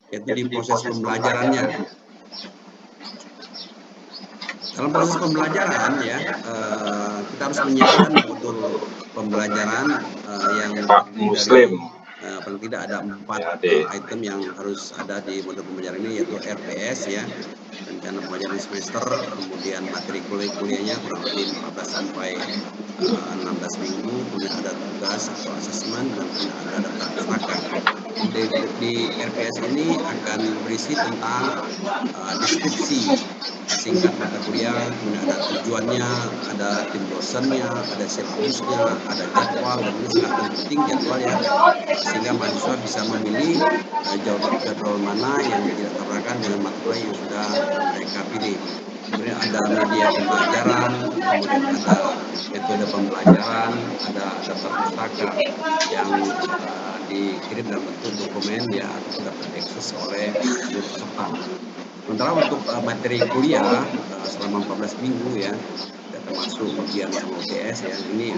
yaitu di proses pembelajarannya. Dalam proses pembelajaran ya, kita harus menyiapkan modul pembelajaran yang terdiri dari paling tidak ada 4 item yang harus ada di modul pembelajaran ini, yaitu RPS ya, rencana pembelajaran semester, kemudian materi kuliahnya kurang lebih 14 sampai 16 minggu, kemudian ada tugas atau asesmen, dan kemudian ada daftar pustaka. Di RPS ini akan berisi tentang deskripsi singkat mata kuliah, kemudian ada tujuannya, ada tim dosennya, ada silabusnya, ada jadwal, dan ini sangat penting jadwal ya, sehingga mahasiswa bisa memilih jadwal mana yang tidak tabrakan dengan mata kuliah yang sudah mereka pilih. Kemudian ada media pembelajaran, kemudian ada metode pembelajaran, ada daftar pustaka yang dikirim dalam bentuk dokumen ya, ataupun dapat diakses oleh seluruh peserta. Sementara untuk materi kuliah selama 14 minggu ya, tidak termasuk ujian sama UTS ya, ini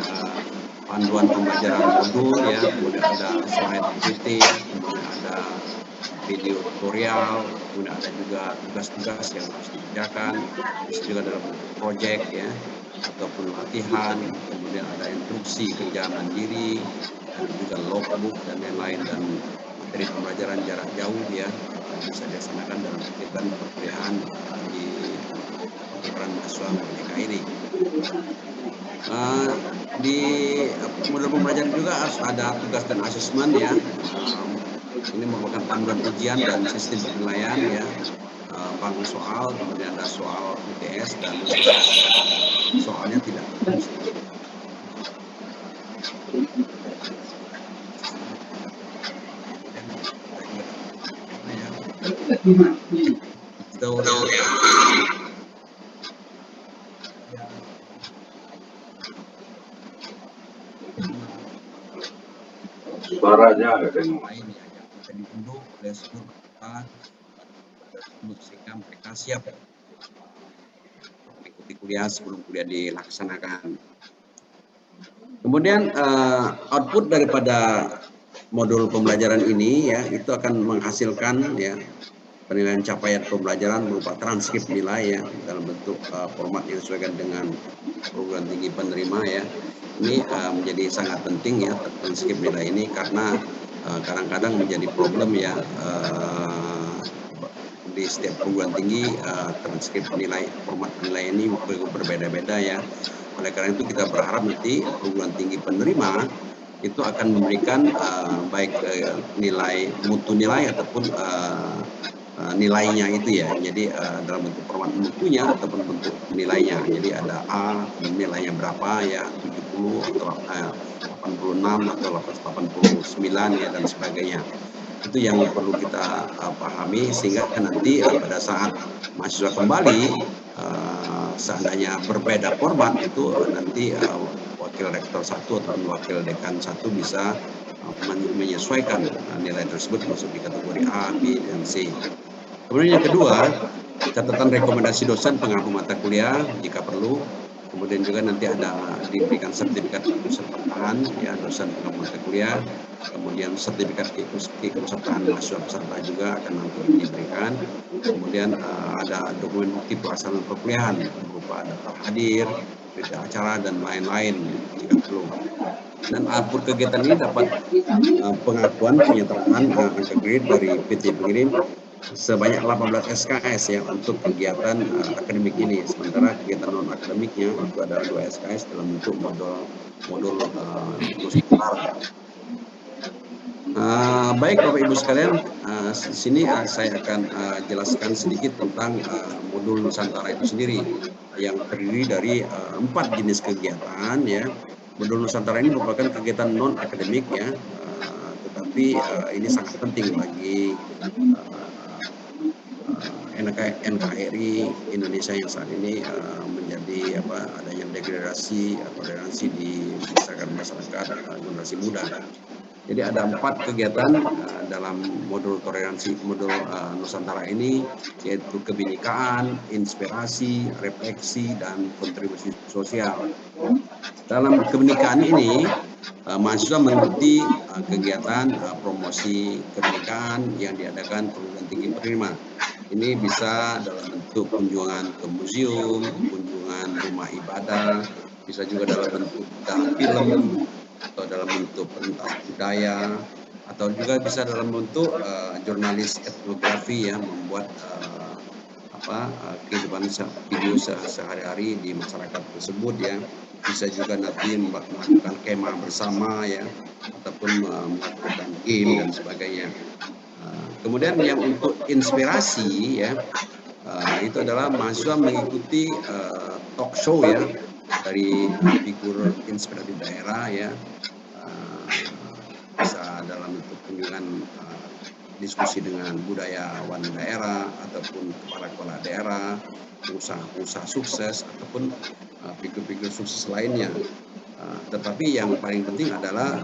panduan pembelajaran modul ya, kemudian ada slide PPT, kemudian ada video tutorial, kemudian ada juga tugas-tugas yang harus dikerjakan, bisa juga dalam bentuk project ya, ataupun latihan, kemudian ada instruksi kerja mandiri, dan juga logbook dan lain-lain, dan materi pembelajaran jarak jauh ya, bisa dilaksanakan dalam kegiatan perkuliahan di pertukaran mahasiswa Merdeka ini. Di modul pembelajaran juga harus ada tugas dan asesmen ya. Ini merupakan panduan ujian dan sistem penilaian ya. Bank soal, kemudian ada soal UTS, dan soalnya tidak kemudian kita juga apa ya, tahu ya, suaranya ada lain ya yang akan diunduh oleh seluruh peserta tersebut, sehingga mereka siap mengikuti kuliah sebelum kuliah dilaksanakan. Kemudian output daripada modul pembelajaran ini ya, itu akan menghasilkan ya penilaian capaian pembelajaran berupa transkrip nilai ya, dalam bentuk format yang disesuaikan dengan perguruan tinggi penerima ya. Ini menjadi sangat penting ya transkrip nilai ini, karena kadang-kadang menjadi problem ya, di setiap perguruan tinggi transkrip nilai, format nilai ini berbeda-beda ya. Oleh karena itu kita berharap nanti perguruan tinggi penerima itu akan memberikan baik nilai mutu nilai ataupun nilainya itu ya. Jadi dalam bentuk format mutunya ataupun bentuk nilainya. Jadi ada A, nilainya berapa ya, 70 atau 86 atau 89 ya, dan sebagainya. Itu yang perlu kita pahami, sehingga nanti pada saat mahasiswa kembali seandainya berbeda format itu nanti wakil rektor 1 ataupun wakil dekan 1 bisa menyesuaikan nilai tersebut masuk di kategori A, B, dan C. Kemudian yang kedua, catatan rekomendasi dosen pengampu mata kuliah jika perlu. Kemudian juga nanti ada diberikan sertifikat keikutsertaan ya dosen pengampu mata kuliah. Kemudian sertifikat keikutsertaan mahasiswa peserta juga akan nanti diberikan. Kemudian ada dokumen bukti pelaksanaan perkuliahan berupa daftar hadir, berita acara, dan lain-lain jika perlu. Dan output kegiatan ini dapat pengakuan penyertaan angka grade dari PT pengirim sebanyak 18 SKS ya untuk kegiatan akademik ini. Sementara kegiatan non akademiknya itu adalah 2 SKS dalam bentuk modul Nusantara. Baik Bapak Ibu sekalian, di sini saya akan jelaskan sedikit tentang modul Nusantara itu sendiri, yang terdiri dari 4 jenis kegiatan ya. Modul Nusantara ini merupakan kegiatan non akademik ya, tetapi ini sangat penting bagi NKRI Indonesia yang saat ini menjadi adanya degradasi atau toleransi di masyarakat generasi muda. Jadi ada 4 kegiatan dalam modul toleransi, modul Nusantara ini, yaitu kebinekaan, inspirasi, refleksi, dan kontribusi sosial. Dalam kebinekaan ini mahasiswa mengikuti kegiatan promosi kemerdekaan yang diadakan perguruan tinggi penerima. Ini bisa dalam bentuk kunjungan ke museum, kunjungan rumah ibadah, bisa juga dalam bentuk film, atau dalam bentuk pentas budaya, atau juga bisa dalam bentuk jurnalis etnografi yang membuat kehidupan video sehari-hari di masyarakat tersebut ya. Bisa juga nanti melakukan kemah bersama ya, ataupun melakukan game dan sebagainya. Kemudian yang untuk inspirasi ya, itu adalah mahasiswa mengikuti talk show ya dari figur inspiratif daerah ya, bisa dalam bentuk kunjungan diskusi dengan budayawan daerah ataupun kepala-kepala daerah, pengusaha-pengusaha sukses ataupun figur-figur sukses lainnya. Tetapi yang paling penting adalah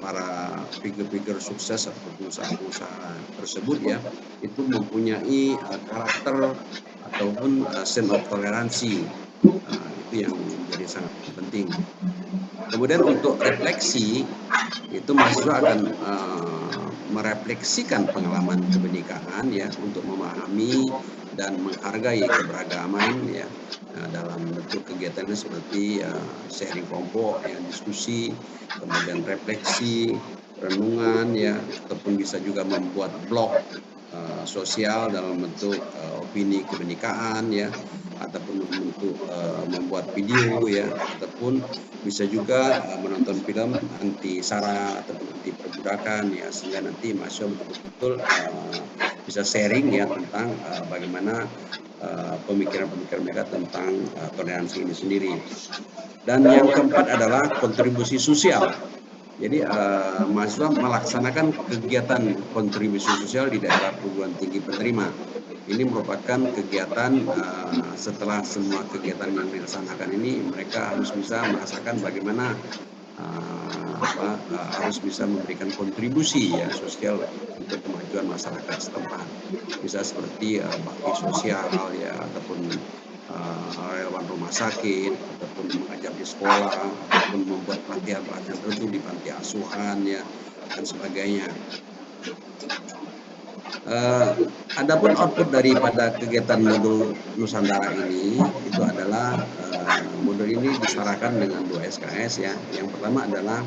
para figur-figur sukses atau pengusaha-pengusaha tersebut ya, itu mempunyai karakter ataupun sense of toleransi. Itu yang menjadi sangat penting. Kemudian untuk refleksi, itu mahasiswa akan merefleksikan pengalaman kebinekaan ya, untuk memahami dan menghargai keberagaman ya, dalam bentuk kegiatannya seperti sharing kelompok, ya, diskusi, kemudian refleksi, renungan ya, ataupun bisa juga membuat blog sosial dalam bentuk opini kebinekaan ya, ataupun bentuk membuat video ya, ataupun bisa juga menonton film anti sara ataupun anti perbudakan ya, sehingga nanti mahasiswa betul-betul bisa sharing ya tentang bagaimana pemikiran-pemikiran mereka tentang toleransi ini sendiri. Dan yang keempat adalah kontribusi sosial. Jadi mahasiswa melaksanakan kegiatan kontribusi sosial di daerah perguruan tinggi penerima. Ini merupakan kegiatan setelah semua kegiatan yang dilaksanakan ini, mereka harus bisa merasakan bagaimana harus bisa memberikan kontribusi ya sosial untuk kemajuan masyarakat setempat. Bisa seperti bakti sosial ya, ataupun relawan rumah sakit, ataupun mengajar di sekolah, ataupun membuat pelatihan-pelatihan tertentu di panti asuhan ya, dan sebagainya. Adapun output daripada kegiatan modul Nusantara ini itu adalah modul ini disetarakan dengan 2 SKS ya. Yang pertama adalah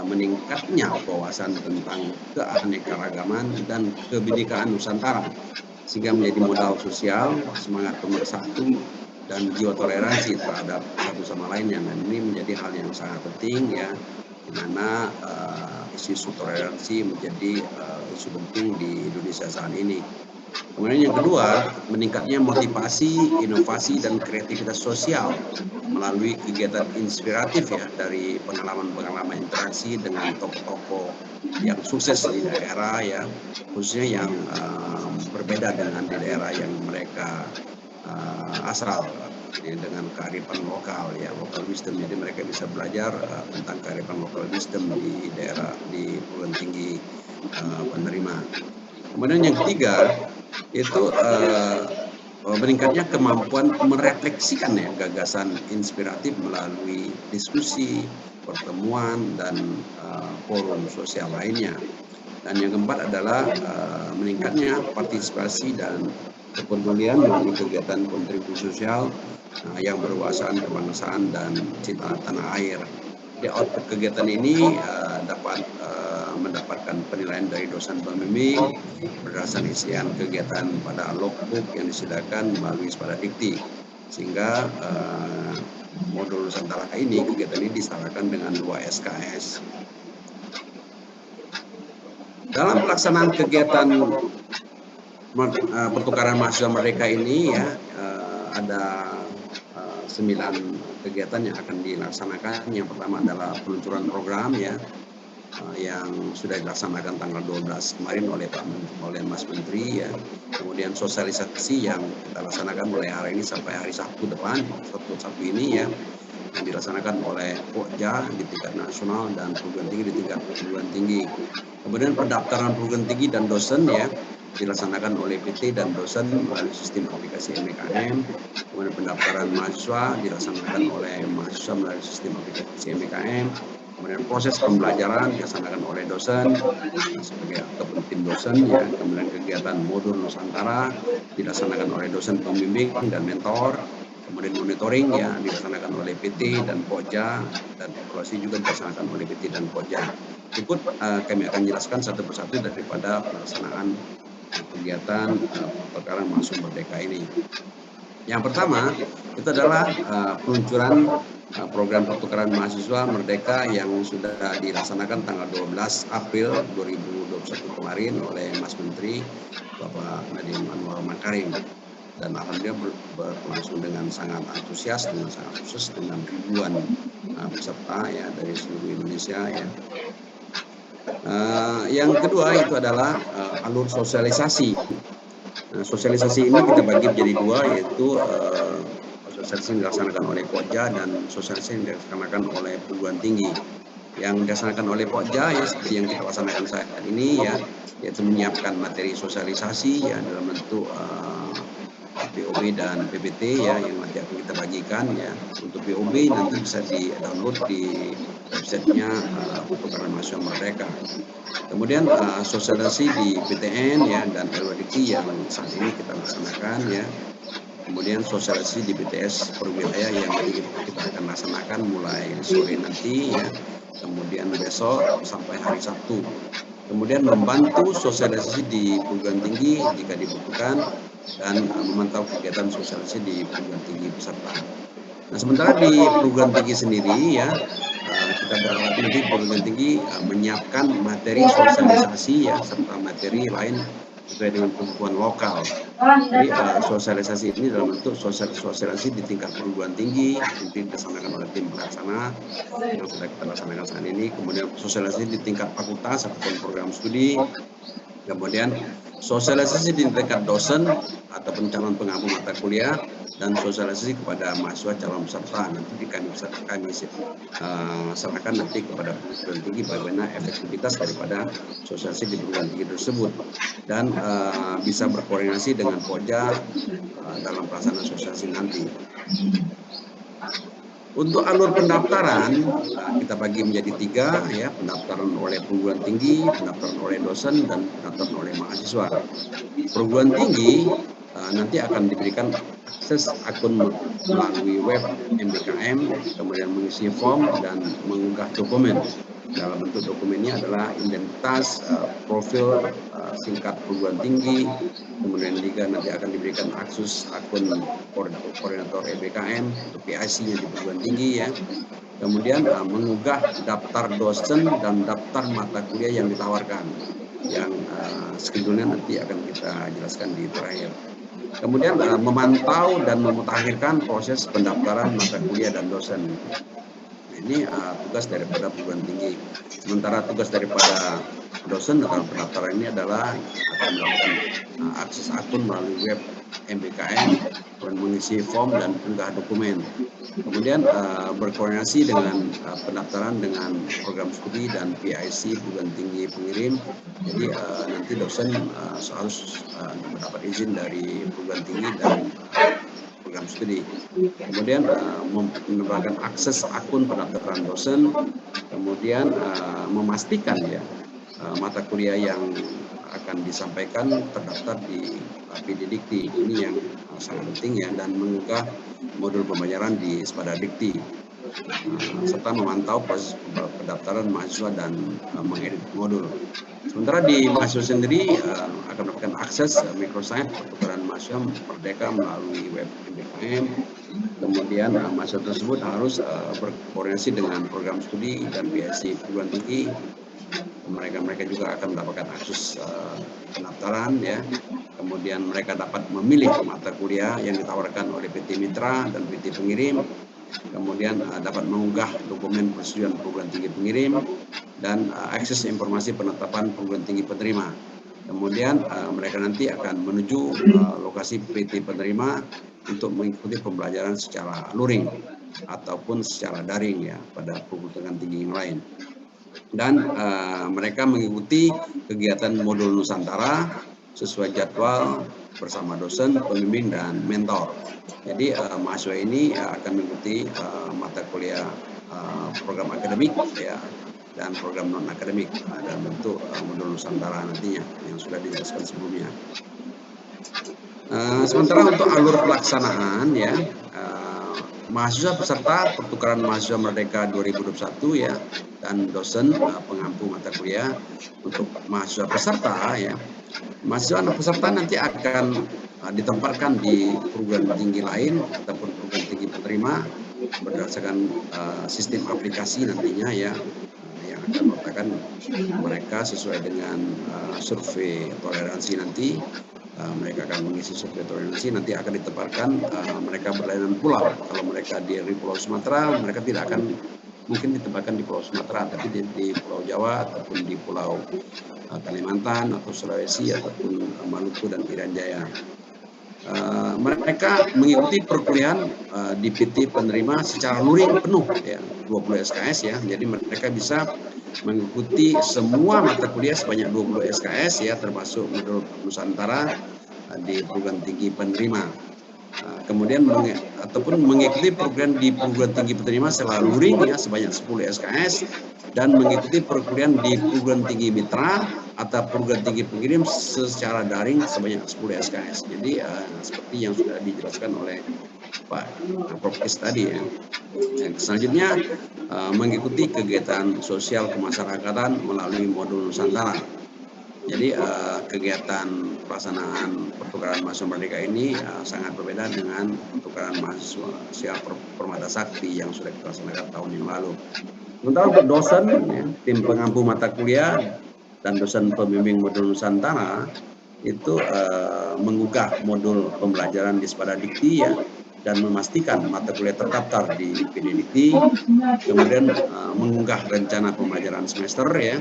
meningkatnya wawasan tentang keanekaragaman dan kebinekaan Nusantara sehingga menjadi modal sosial, semangat pemersatu dan jiwa toleransi terhadap satu sama lainnya. Dan ini menjadi hal yang sangat penting ya, di mana isu toleransi menjadi isu penting di Indonesia saat ini. Kemudian yang kedua, meningkatnya motivasi, inovasi, dan kreativitas sosial melalui kegiatan inspiratif ya, dari pengalaman-pengalaman interaksi dengan tokoh-tokoh yang sukses di daerah ya, khususnya yang berbeda dengan di daerah yang mereka asal ya, dengan kearifan lokal ya, local wisdom. Jadi mereka bisa belajar tentang kearifan local wisdom di daerah di perguruan tinggi penerima. Kemudian yang ketiga itu meningkatnya kemampuan merefleksikan ya gagasan inspiratif melalui diskusi, pertemuan, dan forum sosial lainnya. Dan yang keempat adalah meningkatnya partisipasi dan kepedulian melalui kegiatan kontribusi sosial yang berwawasan kebangsaan dan cinta tanah air. Di output kegiatan ini dapat mendapatkan penilaian dari dosen pembimbing berdasarkan isian kegiatan pada logbook yang disediakan melalui Sepada Dikti, sehingga modul Nusantara ini, kegiatan ini disetarakan dengan 2 SKS. Dalam pelaksanaan kegiatan pertukaran mahasiswa mereka ini ya, ada 9 kegiatan yang akan dilaksanakan. Yang pertama adalah peluncuran program ya, yang sudah dilaksanakan tanggal 12 kemarin oleh Mas Menteri ya. Kemudian sosialisasi yang kita laksanakan mulai hari ini sampai hari Sabtu depan, Sabtu ini ya, yang dilaksanakan oleh Pokja di tingkat nasional dan perguruan tinggi di tingkat perguruan tinggi. Kemudian pendaftaran perguruan tinggi dan dosen ya, dilaksanakan oleh PT dan dosen melalui sistem aplikasi MKM. Kemudian pendaftaran mahasiswa dilaksanakan oleh mahasiswa melalui sistem aplikasi MKM. Kemudian proses pembelajaran dilaksanakan oleh dosen sebagai ataupun tim dosen ya. Kemudian kegiatan modul Nusantara dilaksanakan oleh dosen pembimbing dan mentor. Kemudian monitoring ya dilaksanakan oleh PT dan Pokja, dan evaluasi juga dilaksanakan oleh PT dan Pokja. Berikut kami akan jelaskan satu persatu daripada pelaksanaan kegiatan pertukaran mahasiswa merdeka ini. Yang pertama itu adalah peluncuran program pertukaran mahasiswa merdeka yang sudah dilaksanakan tanggal 12 April 2021 kemarin oleh Mas Menteri Bapak Nadiem Anwar Makarim. Dan alhamdulillah berlangsung dengan sangat antusias, dengan sangat sukses, dengan ribuan peserta ya dari seluruh Indonesia ya. Yang kedua itu adalah alur sosialisasi. Nah, sosialisasi ini kita bagi menjadi dua, yaitu sosialisasi yang dilaksanakan oleh Pokja dan sosialisasi yang dilaksanakan oleh perguruan tinggi. Yang dilaksanakan oleh Pokja ya seperti yang kita laksanakan saat ini ya, yaitu menyiapkan materi sosialisasi ya dalam bentuk BOB dan PPT ya yang nanti akan kita bagikan ya. Untuk BOB nanti bisa di-download di websitenya Pertukaran Mahasiswa Merdeka. Kemudian sosialisasi di PTN ya dan LWDT yang saat ini kita laksanakan ya. Kemudian sosialisasi di BTS perwilayah yang nanti kita akan laksanakan mulai sore nanti ya. Kemudian besok sampai hari Sabtu. Kemudian membantu sosialisasi di perguruan tinggi jika dibutuhkan dan memantau kegiatan sosialisasi di perguruan tinggi peserta. Nah, sementara di perguruan tinggi sendiri ya, kita berharap nanti perguruan tinggi menyiapkan materi sosialisasi ya serta materi lain sesuai dengan kebutuhan lokal. Jadi sosialisasi ini dalam bentuk sosialisasi di tingkat perguruan tinggi nanti dilaksanakan oleh tim pelaksana yang sudah kita laksanakan saat ini. Kemudian sosialisasi di tingkat fakultas ataupun program studi. Kemudian sosialisasi di tingkat dosen ataupun calon pengampu mata kuliah, dan sosialisasi kepada mahasiswa calon peserta. Nanti kami serahkan nanti kepada perguruan tinggi bagaimana efektivitas daripada sosialisasi di perguruan tinggi tersebut, dan bisa berkoordinasi dengan Pokja dalam pelaksanaan sosialisasi nanti. Untuk alur pendaftaran kita bagi menjadi 3 ya, pendaftaran oleh perguruan tinggi, pendaftaran oleh dosen, dan pendaftaran oleh mahasiswa. Perguruan tinggi nanti akan diberikan akses akun melalui web MBKM, kemudian mengisi form dan mengunggah dokumen. Dalam bentuk dokumennya adalah identitas, profil singkat perguruan tinggi, kemudian juga nanti akan diberikan akses akun koordinator MBKM untuk PIC-nya di perguruan tinggi ya. Kemudian mengunggah daftar dosen dan daftar mata kuliah yang ditawarkan, yang schedule-nya nanti akan kita jelaskan di terakhir. Kemudian memantau dan memutakhirkan proses pendaftaran mata kuliah dan dosen. Ini tugas daripada perguruan tinggi. Sementara tugas daripada dosen dalam pendaftaran ini adalah akan melakukan akses akun melalui web MBKM, dan mengisi form dan unggah dokumen. Kemudian berkoordinasi dengan pendaftaran dengan program studi dan PIC perguruan tinggi pengirim. Jadi nanti dosen harus mendapat izin dari perguruan tinggi dan program studi. Kemudian menambahkan akses akun pendaftaran dosen, kemudian memastikan ya mata kuliah yang akan disampaikan terdaftar di PDDikti. Ini yang sangat penting ya, dan mengunggah modul pembelajaran di Spada Dikti, serta memantau proses pendaftaran mahasiswa dan mengedit modul. Sementara di mahasiswa sendiri akan mendapatkan akses microsite pertukaran mahasiswa merdeka melalui web MBKM. Kemudian mahasiswa tersebut harus berkoordinasi dengan program studi dan PIC perguruan tinggi. Mereka juga akan mendapatkan akses pendaftaran ya. Kemudian mereka dapat memilih mata kuliah yang ditawarkan oleh PT Mitra dan PT Pengirim. Kemudian dapat mengunggah dokumen persetujuan perguruan tinggi pengirim dan akses informasi penetapan perguruan tinggi penerima. Kemudian mereka nanti akan menuju lokasi PT penerima untuk mengikuti pembelajaran secara luring ataupun secara daring ya pada perguruan tinggi yang lain. Dan mereka mengikuti kegiatan modul Nusantara sesuai jadwal bersama dosen, pembimbing, dan mentor. Jadi mahasiswa ini akan mengikuti mata kuliah program akademik ya dan program non akademik dalam bentuk modul Nusantara nantinya yang sudah dijelaskan sebelumnya. Sementara untuk alur pelaksanaan ya, mahasiswa peserta pertukaran mahasiswa Merdeka 2021 ya dan dosen pengampu mata kuliah untuk mahasiswa peserta ya. Mahasiswa peserta nanti akan ditempatkan di perguruan tinggi lain ataupun perguruan tinggi penerima berdasarkan sistem aplikasi nantinya ya yang akan meletakkan mereka sesuai dengan survei toleransi nanti. Mereka akan mengisi survei toleransi, nanti akan ditempatkan mereka berlainan pulau. Kalau mereka di Pulau Sumatera, mereka tidak akan mungkin ditempatkan di Pulau Sumatera, tapi di Pulau Jawa ataupun di Pulau Kalimantan atau Sulawesi ataupun Maluku dan Irian Jaya. Mereka mengikuti perkuliahan di PT penerima secara luring penuh ya 20 SKS ya, jadi mereka bisa mengikuti semua mata kuliah sebanyak 20 SKS ya, termasuk modul Nusantara di perguruan tinggi penerima. Kemudian ataupun mengikuti program di perguruan tinggi penerima secara luring ya sebanyak 10 SKS dan mengikuti perkuliahan di perguruan tinggi mitra atau perguruan tinggi pengirim secara daring sebanyak 10 SKS. Jadi seperti yang sudah dijelaskan oleh Pak Profes tadi ya. Selanjutnya mengikuti kegiatan sosial kemasyarakatan melalui modul Nusantara. Jadi kegiatan pelaksanaan pertukaran mahasiswa Merdeka ini sangat berbeda dengan pertukaran mahasiswa Permata Sakti yang sudah kita laksanakan tahun yang lalu. Sementara untuk dosen, ya, tim pengampu mata kuliah dan dosen pembimbing modul Nusantara itu menggugah modul pembelajaran di Spada Dikti ya, dan memastikan mata kuliah terdaftar di PD Dikti, kemudian mengunggah rencana pembelajaran semester ya,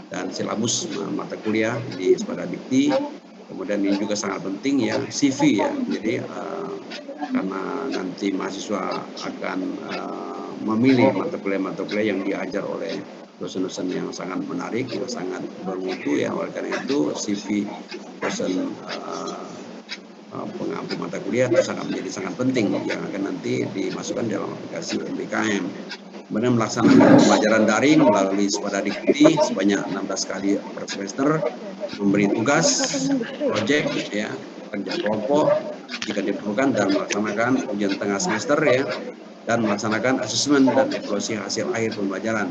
dan silabus mata kuliah di Spada Dikti. Kemudian ini juga sangat penting ya, CV ya. Jadi karena nanti mahasiswa akan memilih mata kuliah yang diajar oleh dosen-dosen yang sangat menarik, yang sangat bermutu ya. Oleh karena itu CV dosen pengampu mata kuliah itu menjadi sangat penting yang akan nanti dimasukkan dalam aplikasi MBKM. Kemudian melaksanakan pembelajaran daring melalui Spada Dikti sebanyak 16 kali per semester, memberi tugas, proyek, ya, kerja kelompok jika diperlukan, dan melaksanakan ujian tengah semester ya, dan melaksanakan asesmen dan evaluasi hasil akhir pembelajaran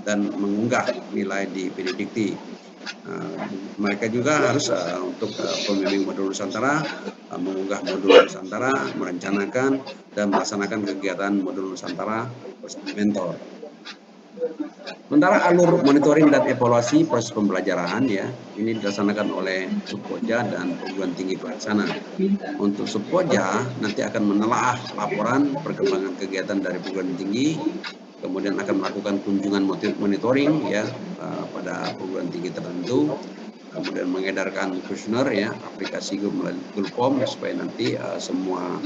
dan mengunggah nilai di PD Dikti. Mereka juga harus untuk pembimbing modul Nusantara mengunggah modul Nusantara, merencanakan dan melaksanakan kegiatan modul Nusantara bersama mentor. Sementara alur monitoring dan evaluasi proses pembelajaran ya, ini dilaksanakan oleh Subpoja dan perguruan tinggi pelaksana. Untuk Subpoja nanti akan menelaah laporan perkembangan kegiatan dari perguruan tinggi, kemudian akan melakukan kunjungan monitoring ya pada perguruan tinggi tertentu, kemudian mengedarkan kuesioner ya, aplikasi Google Form supaya nanti semua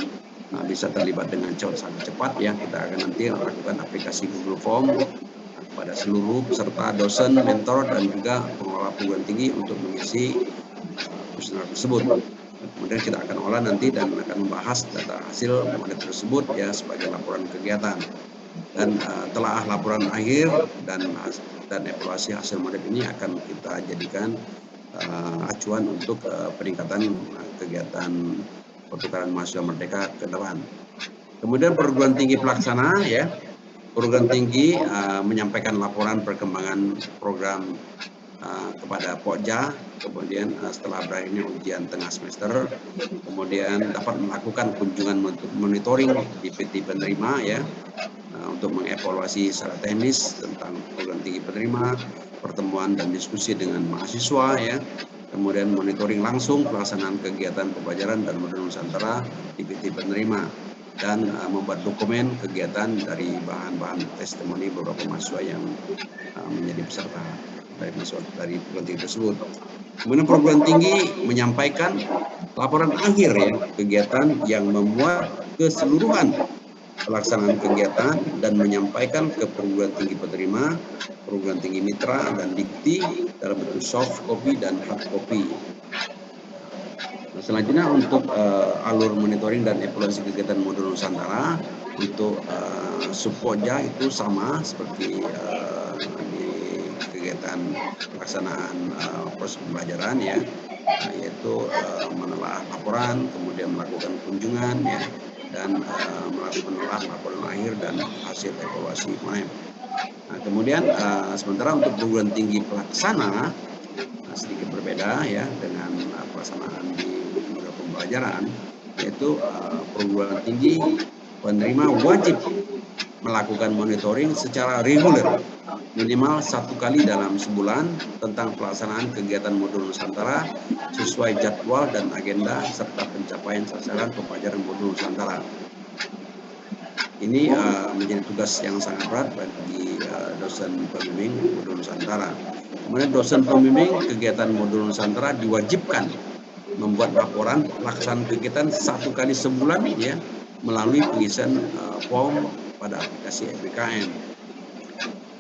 bisa terlibat dengan sangat cepat ya. Kita akan nanti lakukan aplikasi Google Form pada seluruh peserta, dosen, mentor, dan juga pengelola perguruan tinggi untuk mengisi kuesioner tersebut. Kemudian kita akan olah nanti dan akan membahas data hasil monitor tersebut ya sebagai laporan kegiatan. Dan telah laporan akhir dan evaluasi hasil model ini akan kita jadikan acuan untuk peningkatan kegiatan pertukaran mahasiswa Merdeka ke depan. Kemudian perguruan tinggi pelaksana ya, perguruan tinggi menyampaikan laporan perkembangan program kepada Pokja, kemudian setelah berakhirnya ujian tengah semester, kemudian dapat melakukan kunjungan monitoring di PT penerima ya, untuk mengevaluasi secara teknis tentang program tinggi penerima, pertemuan dan diskusi dengan mahasiswa ya, kemudian monitoring langsung pelaksanaan kegiatan pembelajaran dan modul Nusantara di PT penerima, dan membuat dokumen kegiatan dari bahan-bahan testimoni beberapa mahasiswa yang menjadi peserta dari perguruan tinggi tersebut. Kemudian perguruan tinggi menyampaikan laporan akhir ya, kegiatan yang memuat keseluruhan pelaksanaan kegiatan dan menyampaikan ke perguruan tinggi penerima, perguruan tinggi mitra, dan dikti dalam bentuk soft copy dan hard copy. Nah, selanjutnya untuk alur monitoring dan evaluasi kegiatan modul Nusantara Untuk Subkoja itu sama seperti di kegiatan pelaksanaan proses pembelajaran ya, yaitu menelaah laporan, kemudian melakukan kunjungan ya, dan menelaah laporan akhir dan hasil evaluasi UNEM. Nah, kemudian sementara untuk perguruan tinggi pelaksana sedikit berbeda ya dengan pelaksanaan di model pembelajaran, yaitu perguruan tinggi penerima wajib melakukan monitoring secara reguler minimal 1 kali dalam sebulan tentang pelaksanaan kegiatan modul Nusantara sesuai jadwal dan agenda serta pencapaian sasaran pembelajaran modul Nusantara. Ini menjadi tugas yang sangat berat bagi dosen pembimbing modul Nusantara. Kemudian dosen pembimbing kegiatan modul Nusantara diwajibkan membuat laporan pelaksanaan kegiatan 1 kali sebulan ya melalui pengisian form pada aplikasi EPKM.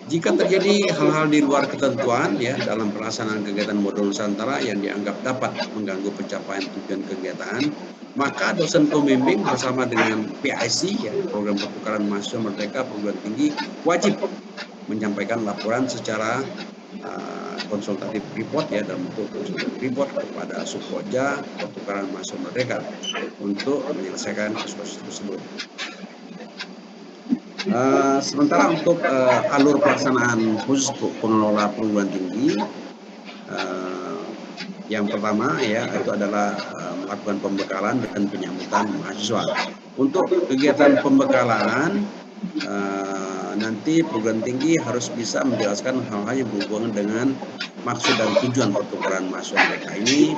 Jika terjadi hal-hal di luar ketentuan ya dalam pelaksanaan kegiatan modul Nusantara yang dianggap dapat mengganggu pencapaian tujuan kegiatan, maka dosen pembimbing bersama dengan PIC ya, Program Pertukaran Mahasiswa Merdeka Perguruan Tinggi, wajib menyampaikan laporan secara konsultatif report ya, dalam bentuk konsultatif report kepada Subkoja Pertukaran Mahasiswa Merdeka untuk menyelesaikan kasus tersebut. Sementara untuk alur pelaksanaan khusus pengelola perguruan tinggi, yang pertama ya itu adalah melakukan pembekalan dan penyambutan mahasiswa. Untuk kegiatan pembekalan nanti perguruan tinggi harus bisa menjelaskan hal-hal yang berhubungan dengan maksud dan tujuan pertukaran mahasiswa mereka ini,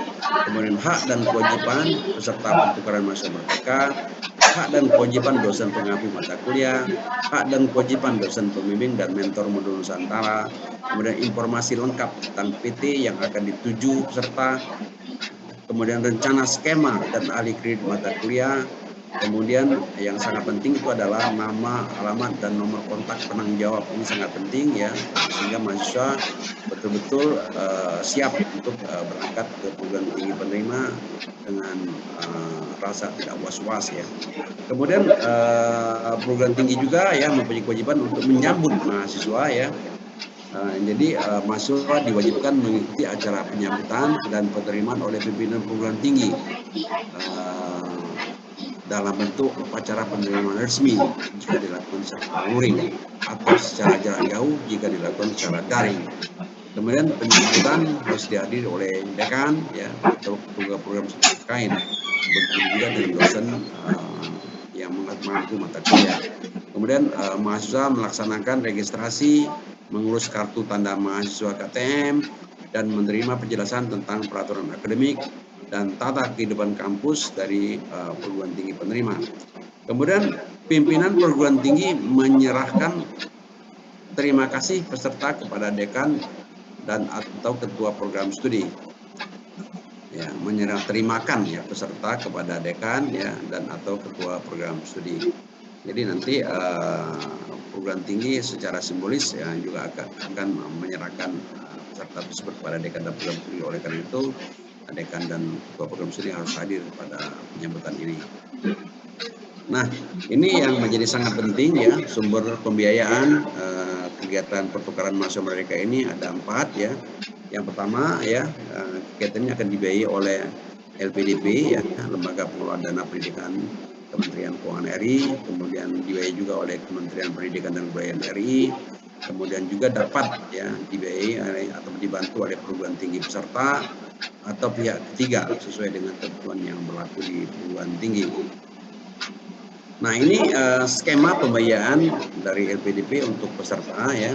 kemudian hak dan kewajiban peserta pertukaran mahasiswa mereka, hak dan kewajiban dosen pengampu mata kuliah, hak dan kewajiban dosen pembimbing dan mentor modul Nusantara, kemudian informasi lengkap tentang PT yang akan dituju peserta, kemudian rencana skema dan ahli kredit mata kuliah. Kemudian yang sangat penting itu adalah nama, alamat, dan nomor kontak penanggung jawab. Ini sangat penting ya, sehingga mahasiswa betul-betul siap untuk berangkat ke perguruan tinggi penerima dengan rasa tidak was-was ya. Kemudian perguruan tinggi juga ya mempunyai kewajiban untuk menyambut mahasiswa ya. Jadi mahasiswa diwajibkan mengikuti acara penyambutan dan penerimaan oleh pimpinan perguruan tinggi dalam bentuk upacara penerimaan resmi jika dilakukan secara luring atau secara jarak jauh jika dilakukan secara daring. Kemudian penyambutan harus dihadiri oleh dekan ya atau program terkait. Begitu juga dengan dosen yang mengampu mata kuliah. Kemudian mahasiswa melaksanakan registrasi, mengurus kartu tanda mahasiswa KTM, dan menerima penjelasan tentang peraturan akademik dan tata kehidupan kampus dari perguruan tinggi penerima. Kemudian pimpinan perguruan tinggi menyerahkan terima kasih peserta kepada dekan dan atau ketua program studi. Ya, terimakan ya peserta kepada dekan ya dan atau ketua program studi. Jadi nanti perguruan tinggi secara simbolis ya juga akan menyerahkan peserta tersebut kepada dekan dan program studi. Oleh karena itu dekan dan ketua program studi harus hadir pada penyambutan ini. Nah, ini yang menjadi sangat penting ya, sumber pembiayaan kegiatan pertukaran mahasiswa mereka ini ada 4 ya. Yang pertama ya, kegiatan ini akan dibiayai oleh LPDP ya, Lembaga Pengelola Dana Pendidikan Kementerian Keuangan RI, kemudian dibiayai juga oleh Kementerian Pendidikan dan Kebudayaan RI, kemudian juga dapat ya dibiayai atau dibantu oleh perguruan tinggi peserta atau pihak ketiga sesuai dengan ketentuan yang berlaku di perguruan tinggi. Nah, ini skema pembiayaan dari LPDP untuk peserta ya.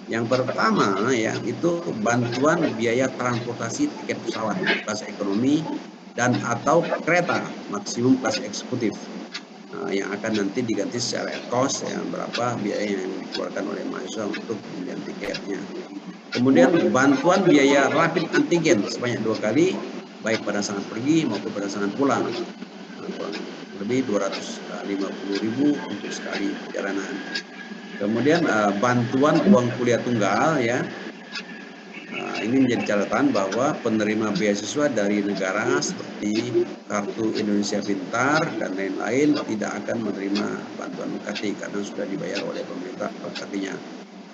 Yang pertama ya itu bantuan biaya transportasi tiket pesawat kelas ekonomi dan atau kereta maksimum kelas eksekutif yang akan nanti diganti secara cost yang berapa biaya yang dikeluarkan oleh mahasiswa untuk pembelian tiketnya. Kemudian bantuan biaya rapid antigen sebanyak 2 kali baik pada saat pergi maupun pada saat pulang. Lebih 250.000 untuk sekali perjalanan. Kemudian bantuan uang kuliah tunggal ya ini menjadi catatan bahwa penerima beasiswa dari negara seperti Kartu Indonesia Pintar dan lain-lain tidak akan menerima bantuan UKT karena sudah dibayar oleh pemerintah UKT-nya.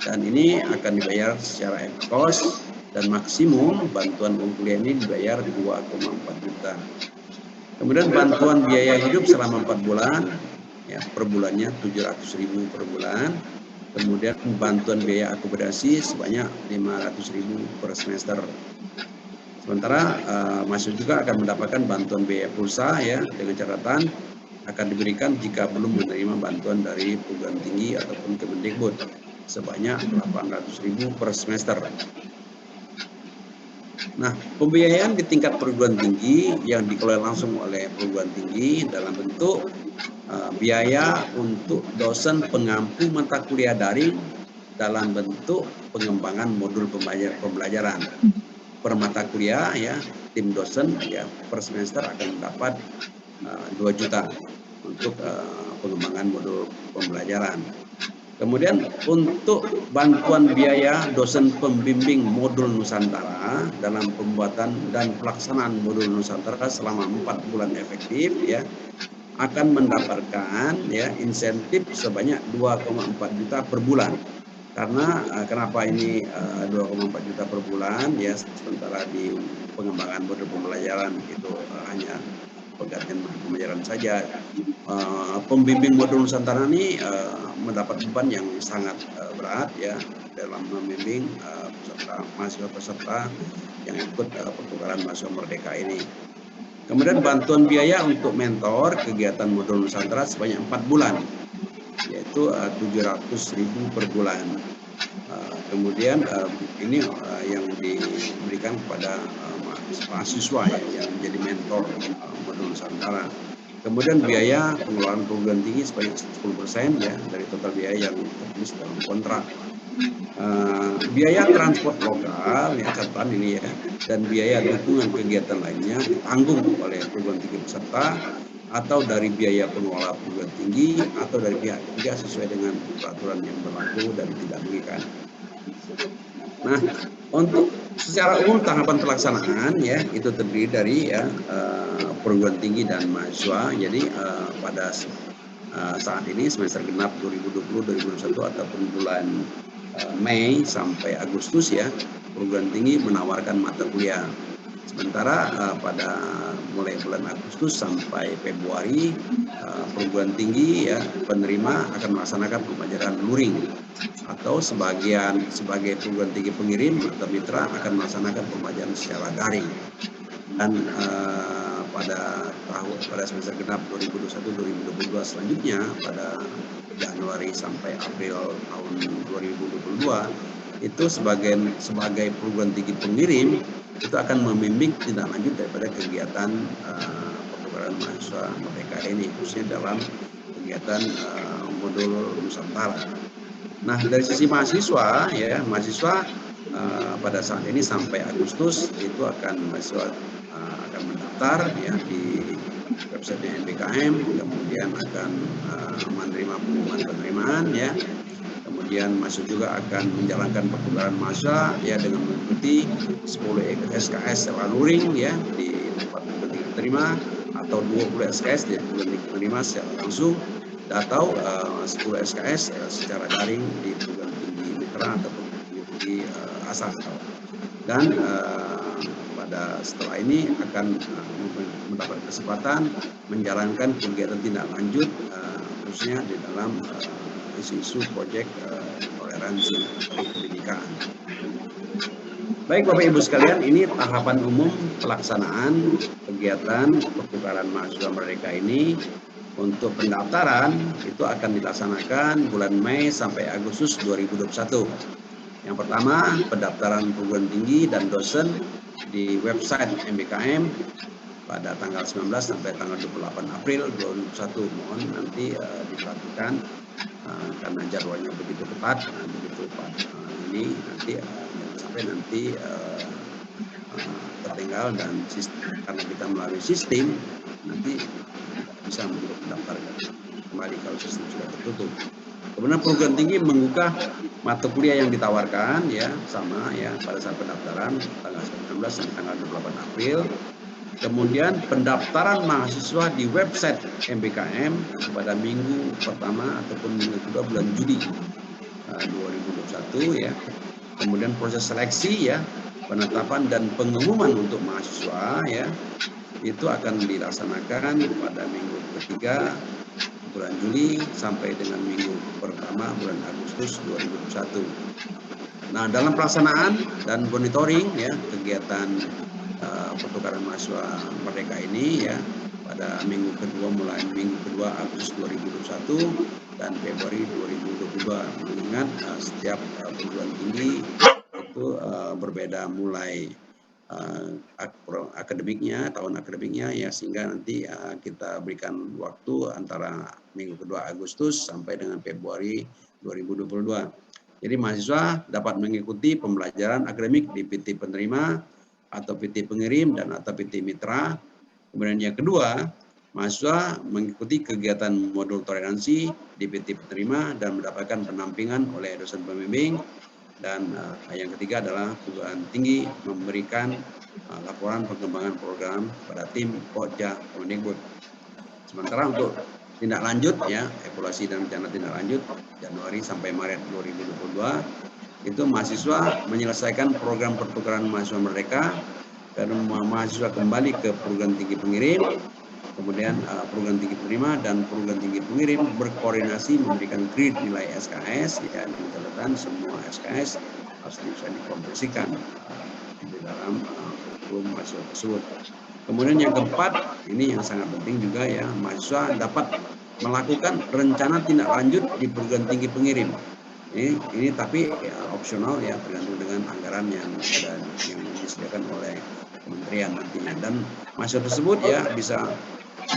Dan ini akan dibayar secara ex-cost dan maksimum bantuan uang kuliah ini dibayar 2,4 juta. Kemudian bantuan biaya hidup selama 4 bulan, ya, per bulannya 700.000 per bulan. Kemudian bantuan biaya akomodasi sebanyak 500.000 per semester. Sementara mahasiswa juga akan mendapatkan bantuan biaya pulsa, ya, dengan catatan akan diberikan jika belum menerima bantuan dari perguruan tinggi ataupun Kemendikbud sebanyak 800.000 per semester. Nah, pembiayaan di tingkat perguruan tinggi yang dikelola langsung oleh perguruan tinggi dalam bentuk biaya untuk dosen pengampu mata kuliah daring dalam bentuk pengembangan modul pembelajaran per mata kuliah, ya, tim dosen, ya, per semester akan mendapat 2 juta untuk pengembangan modul pembelajaran. Kemudian untuk bantuan biaya dosen pembimbing modul Nusantara dalam pembuatan dan pelaksanaan modul Nusantara selama 4 bulan efektif, ya, akan mendapatkan, ya, insentif sebanyak 2,4 juta per bulan. Karena kenapa ini 2,4 juta per bulan, ya, sementara di pengembangan modul pembelajaran itu hanya penggantian pembelajaran saja. Pembimbing modul Nusantara ini mendapat beban yang sangat berat, ya, dalam membimbing mahasiswa peserta yang ikut pertukaran mahasiswa merdeka ini. Kemudian bantuan biaya untuk mentor kegiatan modul Nusantara sebanyak 4 bulan, yaitu 700.000 per bulan. Kemudian ini yang diberikan kepada mahasiswa, ya, yang menjadi mentor modul Nusantara. Kemudian biaya pengeluaran perguruan tinggi sebanyak 10%, ya, dari total biaya yang tertulis dalam kontrak. Biaya transport lokal, ya, catatan ini, ya, dan biaya dukungan kegiatan lainnya ditanggung oleh perguruan tinggi peserta atau dari biaya pengelola perguruan tinggi atau dari pihak ketiga sesuai dengan peraturan yang berlaku dan tidak merugikan. Nah, untuk secara umum tahapan pelaksanaan, ya, itu terdiri dari, ya, perguruan tinggi dan mahasiswa. Jadi pada saat ini semester genap 2020-2021 ataupun bulan Mei sampai Agustus, ya, perguruan tinggi menawarkan mata kuliah. Sementara pada mulai bulan Agustus sampai Februari perguruan tinggi, ya, penerima akan melaksanakan pembelajaran luring atau sebagai perguruan tinggi pengirim atau mitra akan melaksanakan pembelajaran secara daring. Dan pada semester genap 2021-2022 selanjutnya pada Januari sampai April tahun 2022 itu sebagai perguruan tinggi pengirim itu akan membimbing tindak lanjut daripada kegiatan pertukaran mahasiswa merdeka ini, khususnya dalam kegiatan modul Nusantara. Nah, dari sisi mahasiswa, ya, mahasiswa pada saat ini sampai Agustus itu mahasiswa akan mendaftar, ya, di website MBKM, kemudian akan menerima pengumuman penerimaan, ya. Kemudian mahasiswa juga akan menjalankan pertukaran mahasiswa, ya, dengan mengikuti 10 SKS secara luring, ya, di tempat perguruan tinggi penerima atau 20 SKS di perguruan tinggi penerima secara langsung atau 10 SKS secara daring di perguruan tinggi mitra atau perguruan tinggi asal. Dan setelah ini akan mendapat kesempatan menjalankan kegiatan tindak lanjut khususnya di dalam isu-isu proyek toleransi pendidikan. Baik Bapak Ibu sekalian, ini tahapan umum pelaksanaan kegiatan pertukaran mahasiswa merdeka ini. Untuk pendaftaran itu akan dilaksanakan bulan Mei sampai Agustus 2021. Yang pertama, pendaftaran perguruan tinggi dan dosen di website MBKM pada tanggal 19 sampai tanggal 28 April 2021. Mohon nanti diperhatikan karena jadwalnya begitu ketat, ini nanti sampai nanti tertinggal dan karena kita melalui sistem nanti bisa untuk mendaftar kembali kalau sistem sudah tertutup. Kemudian perguruan tinggi membuka mata kuliah yang ditawarkan ya sama ya pada saat pendaftaran tanggal 19 sampai tanggal 28 April. Kemudian pendaftaran mahasiswa di website MBKM pada minggu pertama ataupun minggu kedua bulan Juli 2021 ya. Kemudian proses seleksi ya, penetapan dan pengumuman untuk mahasiswa ya itu akan dilaksanakan pada minggu ketiga bulan Juli sampai dengan minggu pertama bulan Agustus 2021. Nah, dalam pelaksanaan dan monitoring ya kegiatan pertukaran mahasiswa merdeka ini ya pada minggu kedua mulai minggu kedua Agustus 2021 dan Februari 2022, mengingat setiap perguruan tinggi itu berbeda mulai akademiknya, tahun akademiknya ya, sehingga nanti kita berikan waktu antara minggu kedua Agustus sampai dengan Februari 2022. Jadi mahasiswa dapat mengikuti pembelajaran akademik di PT penerima atau PT pengirim dan atau PT mitra. Kemudian yang kedua, mahasiswa mengikuti kegiatan modul toleransi di PT penerima dan mendapatkan pendampingan oleh dosen pembimbing. Dan yang ketiga adalah perguruan tinggi memberikan laporan pengembangan program pada tim Pokja Kemendikbud. Sementara untuk tindak lanjut ya, evaluasi dan rencana tindak lanjut Januari sampai Maret 2022 itu mahasiswa menyelesaikan program pertukaran mahasiswa merdeka dan mahasiswa kembali ke perguruan tinggi pengirim, kemudian perguruan tinggi penerima dan perguruan tinggi pengirim berkoordinasi memberikan grade nilai SKS ya, dengan catatan semua SKS harus bisa dikompresikan di dalam kurikulum mahasiswa tersebut. Kemudian yang keempat, ini yang sangat penting juga ya, mahasiswa dapat melakukan rencana tindak lanjut di perguruan tinggi pengirim. Ini tapi ya, opsional ya, tergantung dengan anggaran yang disediakan oleh kementerian nantinya. Dan mahasiswa tersebut ya bisa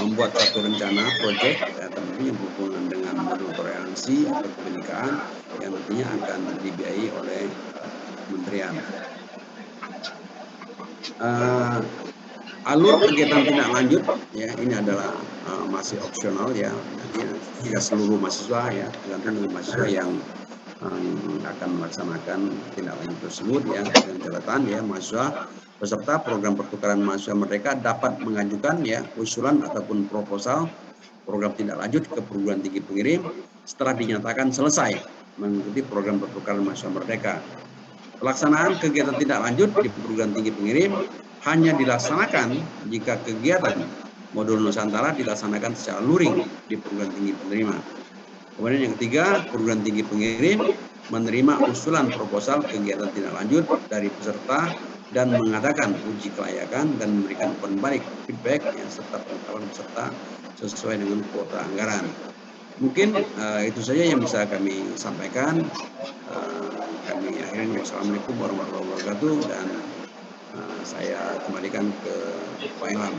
membuat satu rencana proyek ya, tentunya berhubungan dengan modul toleransi atau kebinekaan yang nantinya akan dibiayai oleh kementerian. Alur kegiatan tindak lanjut ya ini adalah masih opsional ya, tidak seluruh mahasiswa ya, tergantung dengan mahasiswa yang akan melaksanakan tindak lanjut tersebut ya, dengan catatan ya mahasiswa peserta program pertukaran mahasiswa merdeka dapat mengajukan ya usulan ataupun proposal program tindak lanjut ke perguruan tinggi pengirim setelah dinyatakan selesai mengikuti program pertukaran mahasiswa merdeka. Pelaksanaan kegiatan tindak lanjut di perguruan tinggi pengirim hanya dilaksanakan jika kegiatan modul Nusantara dilaksanakan secara luring di perguruan tinggi penerima. Kemudian yang ketiga, perguruan tinggi pengirim menerima usulan proposal kegiatan tindak lanjut dari peserta dan mengadakan uji kelayakan dan memberikan umpan balik feedback yang serta penetapan peserta sesuai dengan kuota anggaran. Mungkin itu saja yang bisa kami sampaikan. Kami akhirnya wassalamualaikum warahmatullahi wabarakatuh dan saya kembalikan ke Pak Ilham.